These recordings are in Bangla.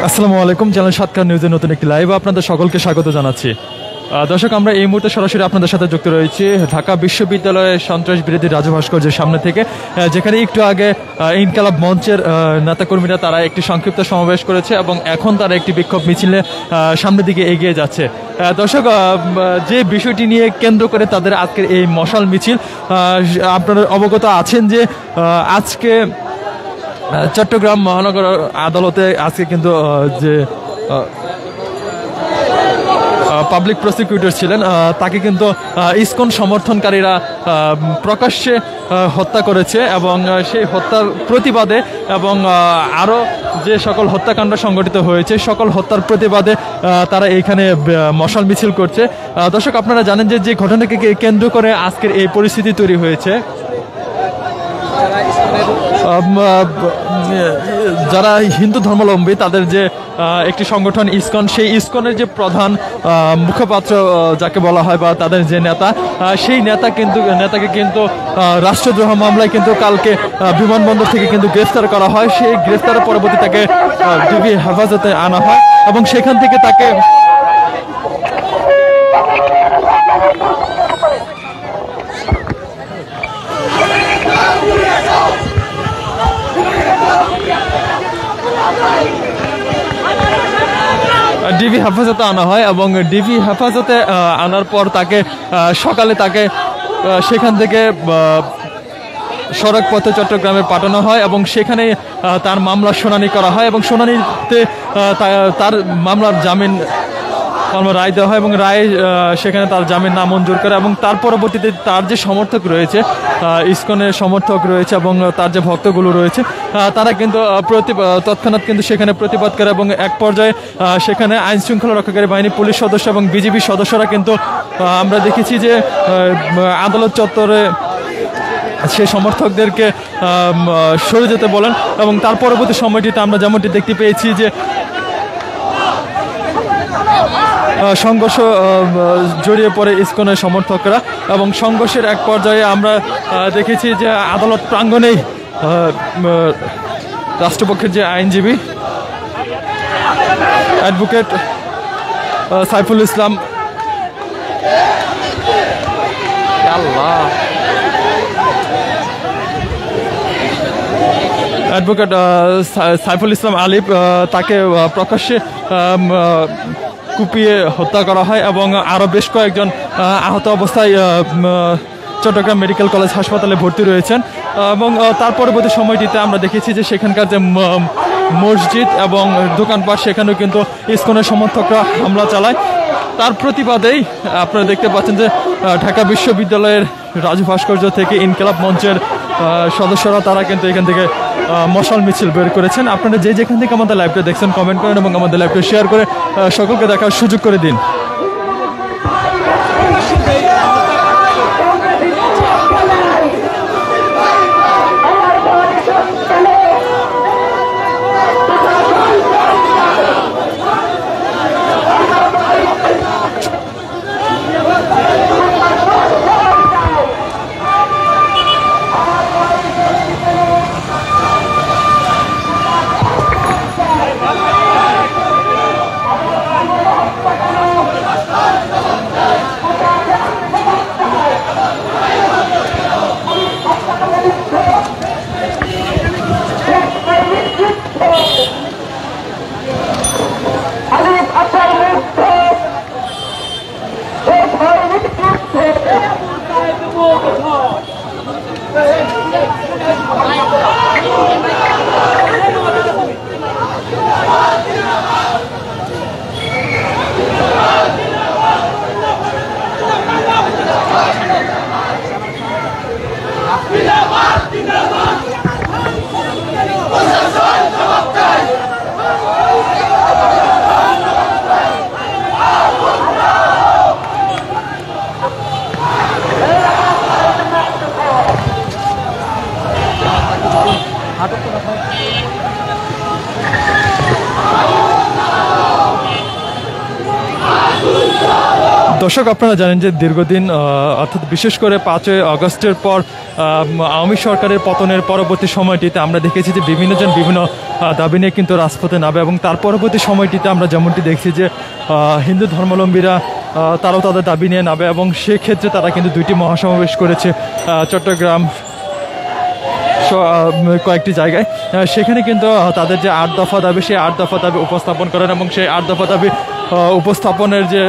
আসসালামু আলাইকুম, চ্যানেল সাতকার নিউজের নতুন একটি লাইভ আপনাদের সকলকে স্বাগত জানাচ্ছি। দর্শক, আমরা এই মুহূর্তে সরাসরি আপনাদের সাথে যুক্ত রয়েছি ঢাকা বিশ্ববিদ্যালয়ের সন্ত্রাস বিরোধী রাজু ভাস্কর্যের সামনে থেকে, যেখানে একটু আগে ইনকালাব মঞ্চের নেতাকর্মীরা তারা একটি সংক্ষিপ্ত সমাবেশ করেছে এবং এখন তারা একটি বিক্ষোভ মিছিলে সামনের দিকে এগিয়ে যাচ্ছে। দর্শক, যে বিষয়টি নিয়ে কেন্দ্র করে তাদের আজকের এই মশাল মিছিল, আপনারা অবগত আছেন যে আজকে চট্টগ্রাম মহানগর আদালতে আজকে কিন্তু যে পাবলিক প্রসিকিউটর ছিলেন তাকে কিন্তু ইসকন সমর্থনকারীরা প্রকাশ্যে হত্যা করেছে এবং সেই হত্যার প্রতিবাদে এবং আরও যে সকল হত্যাকাণ্ড সংঘটিত হয়েছে সকল হত্যার প্রতিবাদে তারা এইখানে মশাল মিছিল করছে। দর্শক, আপনারা জানেন যে ঘটনাকে কেন্দ্র করে আজকের এই পরিস্থিতি তৈরি হয়েছে। যারা হিন্দু ধর্মাবলম্বী তাদের যে একটি সংগঠন ইসকন, সেই ইসকনের যে প্রধান মুখপাত্র যাকে বলা হয় বা তাদের যে নেতা, সেই নেতাকে কিন্তু রাষ্ট্রদ্রোহ মামলায় কিন্তু কালকে বিমানবন্দর থেকে কিন্তু গ্রেফতার করা হয়। সেই গ্রেফতারের পরবর্তী তাকে ডিবি হেফাজতে আনা হয় এবং সেখান থেকে তাকে ডিবি হেফাজতে আনা হয় এবং ডিবি হেফাজতে আনার পর তাকে সকালে সেখান থেকে সড়ক পথে চট্টগ্রামে পাঠানো হয় এবং সেখানে তার মামলার শুনানি করা হয় এবং শুনানিতে তার মামলার জামিন রায় দেওয়া হয় এবং রায় সেখানে তার জামিন নামঞ্জুর করে এবং তার পরবর্তীতে তার যে সমর্থক রয়েছে, ইসকনের সমর্থক রয়েছে এবং তার যে ভক্তগুলো রয়েছে, তারা কিন্তু তৎক্ষণাৎ কিন্তু সেখানে প্রতিবাদ করে এবং এক পর্যায়ে সেখানে আইন শৃঙ্খলা রক্ষাকারী বাহিনী, পুলিশ সদস্য এবং বিজিবি সদস্যরা কিন্তু আমরা দেখেছি যে আদালত চত্বরে সে সমর্থকদেরকে সরে যেতে বলেন এবং তার পরবর্তী সময়টিতে আমরা যেমনটি দেখতে পেয়েছি যে সংঘর্ষ জড়িয়ে পড়ে ইসকনের সমর্থকরা এবং সংঘর্ষের এক পর্যায়ে আমরা দেখেছি যে আদালত প্রাঙ্গণেই রাষ্ট্রপক্ষের যে আইনজীবী অ্যাডভোকেট সাইফুল ইসলাম আলিফ তাকে প্রকাশ্যে কুপিয়ে হত্যা করা হয় এবং আরও বেশ কয়েকজন আহত অবস্থায় চট্টগ্রাম মেডিকেল কলেজ হাসপাতালে ভর্তি রয়েছেন এবং তার পরবর্তী সময়টিতে আমরা দেখেছি যে সেখানকার যে মসজিদ এবং দোকানপাট সেখানেও কিন্তু ইসকনের সমর্থকরা হামলা চালায়। তার প্রতিবাদেই আপনারা দেখতে পাচ্ছেন যে ঢাকা বিশ্ববিদ্যালয়ের রাজু ভাস্কর্য থেকে ইনকিলাব মঞ্চের সদস্যরা তারা কিন্তু এখান থেকে মশাল মিছিল বের করেছেন। আপনারা যেখান থেকে আমাদের লাইভটা দেখছেন কমেন্ট করেন এবং আমাদের লাইভটা শেয়ার করে সকলকে দেখার সুযোগ করে দিন। দর্শক, আপনারা জানেন যে দীর্ঘদিন অর্থাৎ বিশেষ করে 5ই আগস্টের পর আওয়ামী সরকারের পতনের পরবর্তী সময়টিতে আমরা দেখেছি যে বিভিন্নজন বিভিন্ন দাবি নিয়ে কিন্তু রাজপথে নামে, এবং তার পরবর্তী সময়টিতে আমরা যেমনটি দেখছি যে হিন্দু ধর্মাবলম্বীরা তারাও তাদের দাবি নিয়ে নামে, এবং সেক্ষেত্রে তারা কিন্তু 2টি মহাসমাবেশ করেছে চট্টগ্রাম কয়েকটি জায়গায়। সেখানে কিন্তু তাদের যে 8 দফা দাবি, সেই 8 দফা দাবি উপস্থাপন করেন, এবং সেই 8 দফা দাবি উপস্থাপনের যে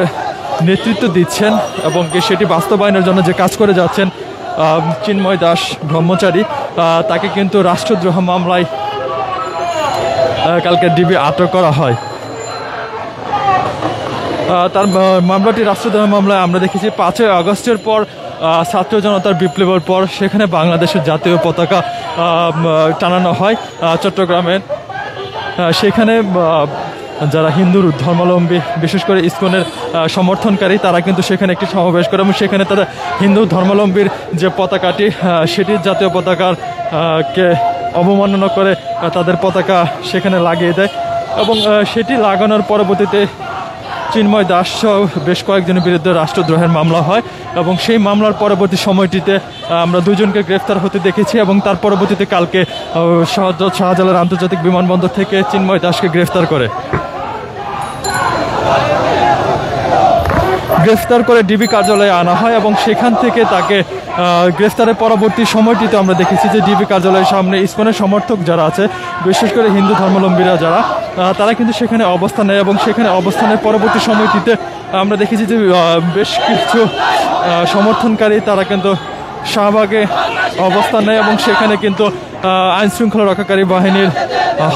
নেতৃত্ব দিচ্ছেন এবং সেটি বাস্তবায়নের জন্য যে কাজ করে যাচ্ছেন চিন্ময় দাস ব্রহ্মচারী, তাকে কিন্তু রাষ্ট্রদ্রোহ মামলায় কালকে ডিবি আটক করা হয়। তার মামলাটি রাষ্ট্রদ্রোহ মামলায় আমরা দেখেছি 5ই আগস্টের পর ছাত্র জনতার বিপ্লবের পর সেখানে বাংলাদেশের জাতীয় পতাকা টানানো হয় চট্টগ্রামের। সেখানে যারা হিন্দু ধর্মাবলম্বী, বিশেষ করে ইসকনের সমর্থনকারী, তারা কিন্তু সেখানে একটি সমাবেশ করে, এবং সেখানে তারা হিন্দু ধর্মাবলম্বীর যে পতাকাটি, সেটির জাতীয় পতাকার কে অবমাননা করে তাদের পতাকা সেখানে লাগিয়ে দেয়, এবং সেটি লাগানোর পরবর্তীতে চিন্ময় দাস সহ বেশ কয়েকজনের বিরুদ্ধে রাষ্ট্রদ্রোহের মামলা হয়, এবং সেই মামলার পরবর্তী সময়টিতে আমরা 2 জনকে গ্রেফতার হতে দেখেছি, এবং তার পরবর্তীতে কালকে শাহজালাল আন্তর্জাতিক বিমানবন্দর থেকে চিন্ময় দাসকে গ্রেফতার করে ডিবি কার্যালয়ে আনা হয়, এবং সেখান থেকে তাকে গ্রেফতারের পরবর্তী সময়টিতে আমরা দেখেছি যে ডিবি কার্যালয়ের সামনে ইসকনের সমর্থক যারা আছে, বিশেষ করে হিন্দু ধর্মাবলম্বীরা যারা, তারা কিন্তু সেখানে অবস্থান নেয়, এবং সেখানে অবস্থানের পরবর্তী সময়টিতে আমরা দেখেছি যে বেশ কিছু সমর্থনকারী তারা কিন্তু শাহবাগে অবস্থান নেয়, এবং সেখানে কিন্তু আইন শৃঙ্খলা রক্ষাকারী বাহিনীর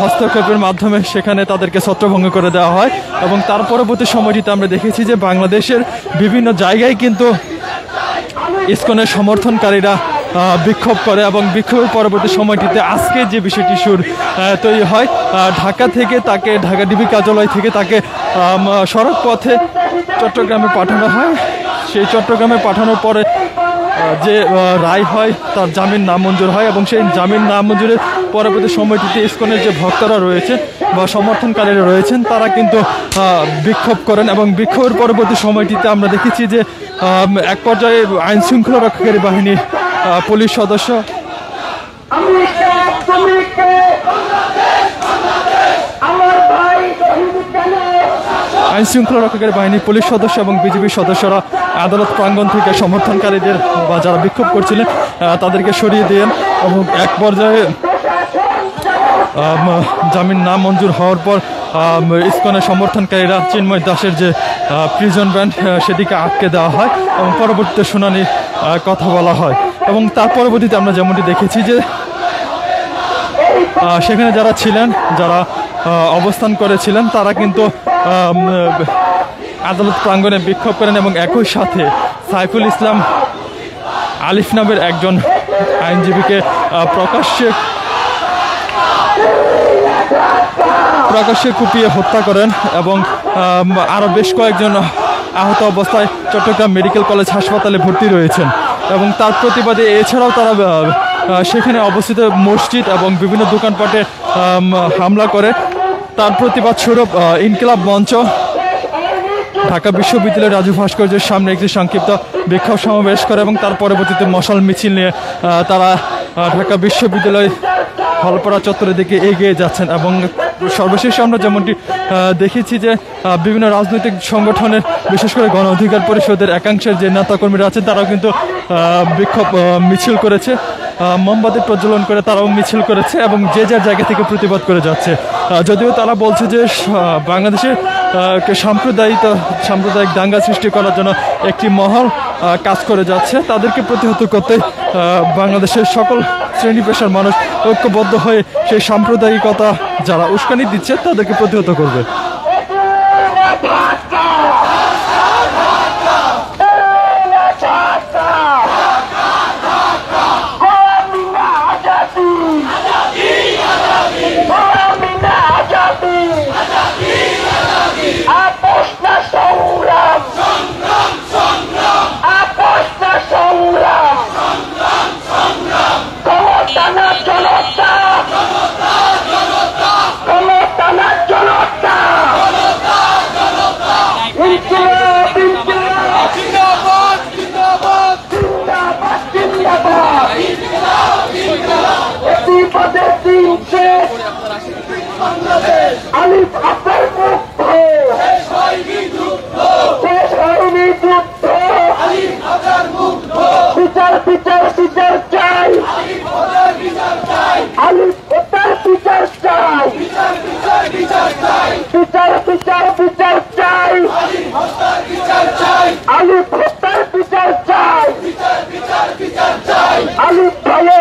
হস্তক্ষেপের মাধ্যমে সেখানে তাদেরকে ছত্রভঙ্গ করে দেওয়া হয়, এবং তার পরবর্তী সময়টিতে আমরা দেখেছি যে বাংলাদেশের বিভিন্ন জায়গায় কিন্তু ইসকনের সমর্থনকারীরা বিক্ষোভ করে, এবং বিক্ষোভের পরবর্তী সময়টিতে আজকে যে বিষয়টি তৈরি হয়, ঢাকা থেকে তাকে ঢাকা ডিবি কার্যালয় থেকে তাকে সড়ক পথে চট্টগ্রামে পাঠানো হয়। সেই চট্টগ্রামে পাঠানোর পরে যে রায় হয়, তার জামিন নামঞ্জুর হয়, এবং সেই জামিন নামঞ্জুরের পরবর্তী সময়টিতে ইসকনের যে ভক্তরা রয়েছে বা সমর্থনকারীরা রয়েছেন, তারা কিন্তু বিক্ষোভ করেন, এবং বিক্ষোভের পরবর্তী সময়টিতে আমরা দেখেছি যে এক পর্যায়ে আইন শৃঙ্খলা রক্ষাকারী বাহিনীর পুলিশ সদস্য আইন শৃঙ্খলা রক্ষাকারী বাহিনীর পুলিশ সদস্য এবং বিজেপি সদস্যরা আদালত প্রাঙ্গণ থেকে সমর্থনকারীদের বা যারা বিক্ষোভ করছিলেন তাদেরকে সরিয়ে দেন, এবং এক পর্যায়ে জামিন না মঞ্জুর হওয়ার পর ইসকনের সমর্থনকারীরা চিন্ময় দাসের যে প্রিজন ব্যান্ড সেদিকে আটকে দেওয়া হয়, এবং পরবর্তীতে শুনানির কথা বলা হয়, এবং তার পরবর্তীতে আমরা যেমনটি দেখেছি যে সেখানে যারা ছিলেন, যারা অবস্থান করেছিলেন, তারা কিন্তু আদালত প্রাঙ্গণে বিক্ষোভ করেন, এবং একই সাথে সাইফুল ইসলাম আলিফ নামের একজন আইনজীবীকে প্রকাশ্যে কুপিয়ে হত্যা করেন, এবং আরও বেশ কয়েকজন আহত অবস্থায় চট্টগ্রাম মেডিকেল কলেজ হাসপাতালে ভর্তি রয়েছেন, এবং তার প্রতিবাদে এছাড়াও তারা সেখানে অবস্থিত মসজিদ এবং বিভিন্ন দোকানপাটে হামলা করে। তার প্রতিবাদ স্বরূপ ইনকিলাব মঞ্চ ঢাকা বিশ্ববিদ্যালয়ের রাজু ভাস্কর্যের সামনে একটি সংক্ষিপ্ত বিক্ষোভ সমাবেশ করে, এবং তার পরবর্তীতে মশাল মিছিল নিয়ে তারা ঢাকা বিশ্ববিদ্যালয় হলপাড়া চত্বরের দিকে এগিয়ে যাচ্ছেন, এবং সর্বশেষে আমরা যেমনটি দেখেছি যে বিভিন্ন রাজনৈতিক সংগঠনের, বিশেষ করে গণ অধিকার পরিষদের একাংশের যে নেতাকর্মীরা আছেন, তারাও কিন্তু বিক্ষোভ মিছিল করেছে, মোমবাতি প্রজ্বলন করে তারাও মিছিল করেছে, এবং যে যার জায়গা থেকে প্রতিবাদ করে যাচ্ছে। যদিও তারা বলছে যে বাংলাদেশে সাম্প্রদায়িক দাঙ্গা সৃষ্টি করার জন্য একটি মহল কাজ করে যাচ্ছে, তাদেরকে প্রতিহত করতে বাংলাদেশের সকল শ্রেণী পেশার মানুষ ঐক্যবদ্ধ হয়ে সেই সাম্প্রদায়িকতা যারা উস্কানি দিচ্ছে তাদেরকে প্রতিহত করবে। জনতা আলিফ আপনার মুক্ত শেষ হয়নি যুদ্ধ বিচার বিচার বিচার চাই আলিফ হত্যার বিচার চাই বিচার বিচার বিচার চাই আলিফ হত্যার বিচার চাই আলিফ ভাইয়ের